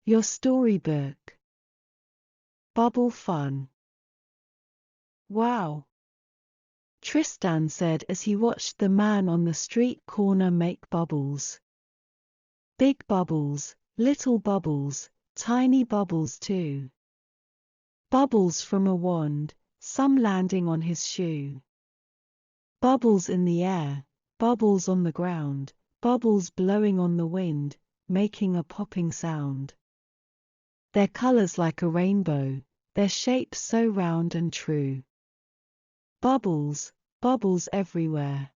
Your storybook. Bubble fun. Wow, Tristan said as he watched the man on the street corner make bubbles. Big bubbles, little bubbles, tiny bubbles too. Bubbles from a wand, some landing on his shoe. Bubbles in the air, bubbles on the ground, bubbles blowing on the wind, making a popping sound. Their colors like a rainbow, their shapes so round and true. Bubbles, bubbles everywhere.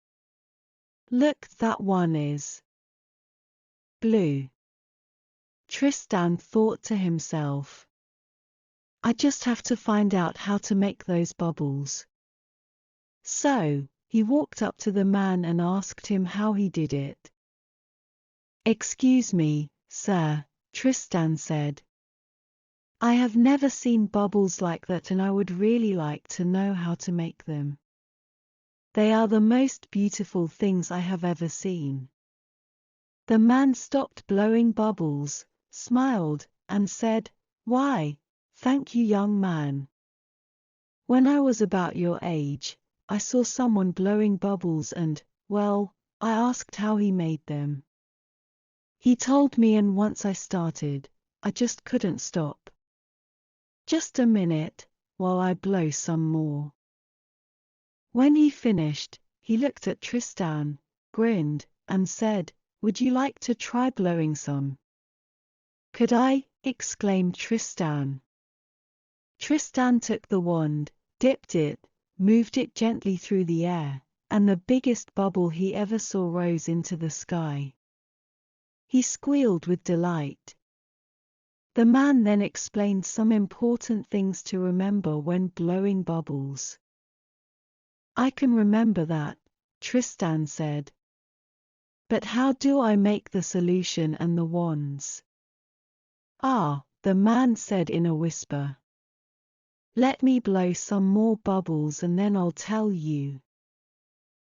Look, that one is blue. Tristan thought to himself, I just have to find out how to make those bubbles. So, he walked up to the man and asked him how he did it. Excuse me, sir, Tristan said. I have never seen bubbles like that and I would really like to know how to make them. They are the most beautiful things I have ever seen. The man stopped blowing bubbles, smiled, and said, Why, thank you, young man. When I was about your age, I saw someone blowing bubbles and, well, I asked how he made them. He told me and once I started, I just couldn't stop. Just a minute, while I blow some more. When he finished, he looked at Tristan, grinned, and said, Would you like to try blowing some? Could I? Exclaimed Tristan. Tristan took the wand, dipped it, moved it gently through the air, and the biggest bubble he ever saw rose into the sky. He squealed with delight. The man then explained some important things to remember when blowing bubbles. I can remember that, Tristan said. But how do I make the solution and the wands? Ah, the man said in a whisper. Let me blow some more bubbles and then I'll tell you.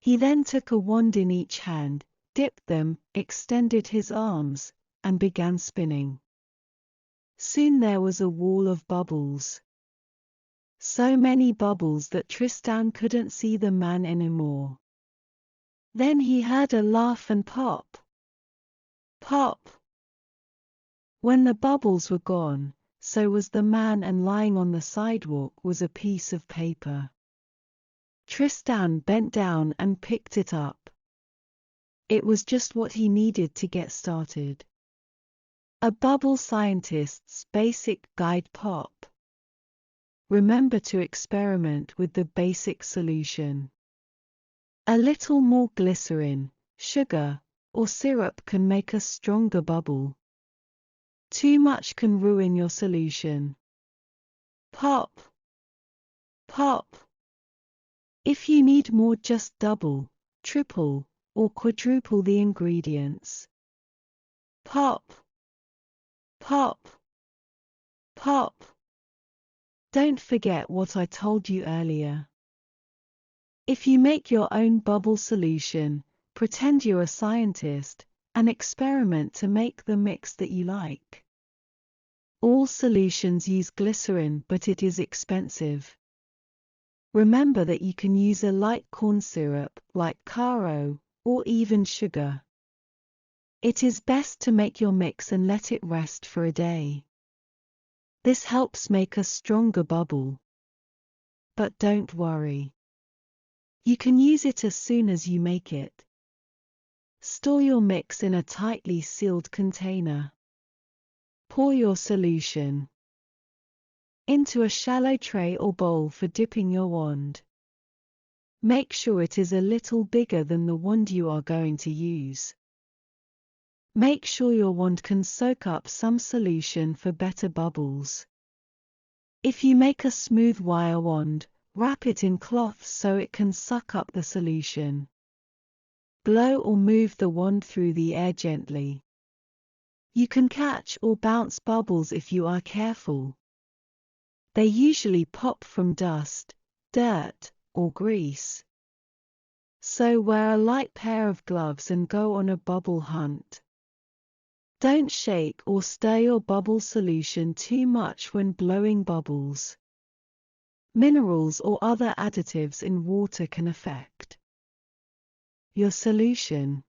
He then took a wand in each hand, dipped them, extended his arms, and began spinning. Soon there was a wall of bubbles. So many bubbles that Tristan couldn't see the man anymore. Then he heard a laugh and pop. Pop! When the bubbles were gone, so was the man, and lying on the sidewalk was a piece of paper. Tristan bent down and picked it up. It was just what he needed to get started. A Bubble Scientist's Basic Guide. Pop. Remember to experiment with the basic solution. A little more glycerin, sugar, or syrup can make a stronger bubble. Too much can ruin your solution. Pop! Pop! If you need more, just double, triple, or quadruple the ingredients. Pop! Pop! Pop! Don't forget what I told you earlier. If you make your own bubble solution, pretend you're a scientist, and experiment to make the mix that you like. All solutions use glycerin, but it is expensive. Remember that you can use a light corn syrup, like Karo, or even sugar. It is best to make your mix and let it rest for a day. This helps make a stronger bubble. But don't worry. You can use it as soon as you make it. Store your mix in a tightly sealed container. Pour your solution into a shallow tray or bowl for dipping your wand. Make sure it is a little bigger than the wand you are going to use. Make sure your wand can soak up some solution for better bubbles. If you make a smooth wire wand, wrap it in cloth so it can suck up the solution. Blow or move the wand through the air gently. You can catch or bounce bubbles if you are careful. They usually pop from dust, dirt, or grease. So wear a light pair of gloves and go on a bubble hunt. Don't shake or stir your bubble solution too much when blowing bubbles. Minerals or other additives in water can affect your solution.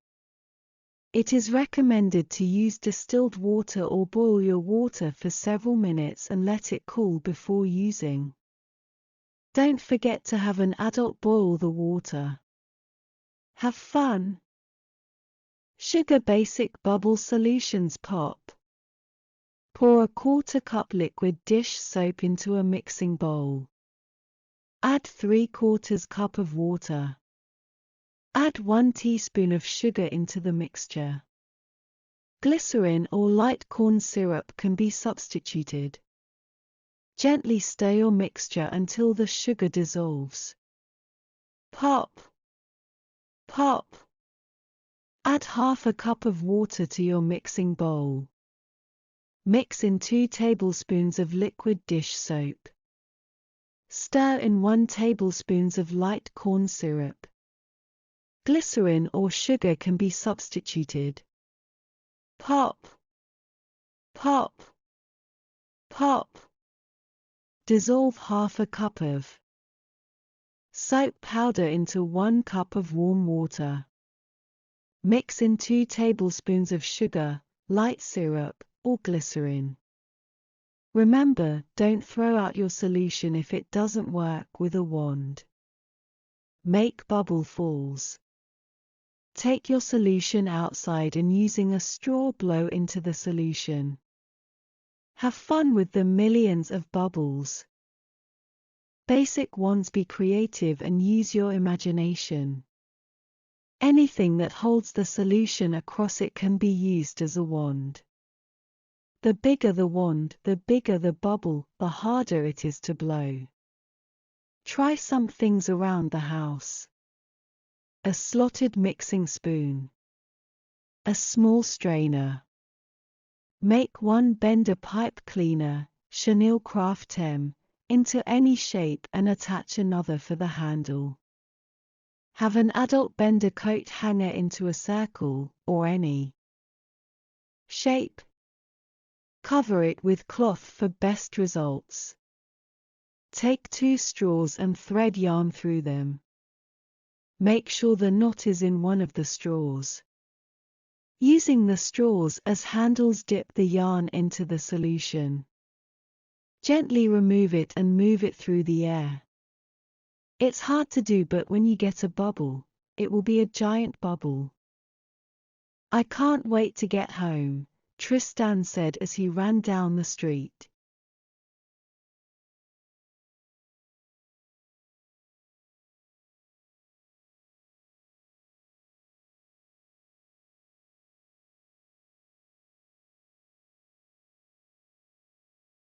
It is recommended to use distilled water or boil your water for several minutes and let it cool before using. Don't forget to have an adult boil the water. Have fun! Sugar basic bubble solutions pop. Pour a 1/4 cup liquid dish soap into a mixing bowl. Add 3/4 cup of water. Add 1 teaspoon of sugar into the mixture. Glycerin or light corn syrup can be substituted. Gently stir your mixture until the sugar dissolves. Pop! Pop! Add 1/2 cup of water to your mixing bowl. Mix in 2 tablespoons of liquid dish soap. Stir in 1 tablespoon of light corn syrup. Glycerin or sugar can be substituted. Pop! Pop! Pop! Dissolve 1/2 cup of soap powder into 1 cup of warm water. Mix in 2 tablespoons of sugar, light syrup, or glycerin. Remember, don't throw out your solution if it doesn't work with a wand. Make bubble falls. Take your solution outside and using a straw blow into the solution. Have fun with the millions of bubbles. Basic wands. Be creative and use your imagination. Anything that holds the solution across it can be used as a wand. The bigger the wand, the bigger the bubble, the harder it is to blow. Try some things around the house. A slotted mixing spoon. A small strainer. Make one bender pipe cleaner, chenille craft tem, into any shape and attach another for the handle. Have an adult bender coat hanger into a circle, or any shape. Cover it with cloth for best results. Take 2 straws and thread yarn through them. Make sure the knot is in one of the straws. Using the straws as handles, dip the yarn into the solution. Gently remove it and move it through the air. It's hard to do, but when you get a bubble, it will be a giant bubble. I can't wait to get home, Tristan said as he ran down the street.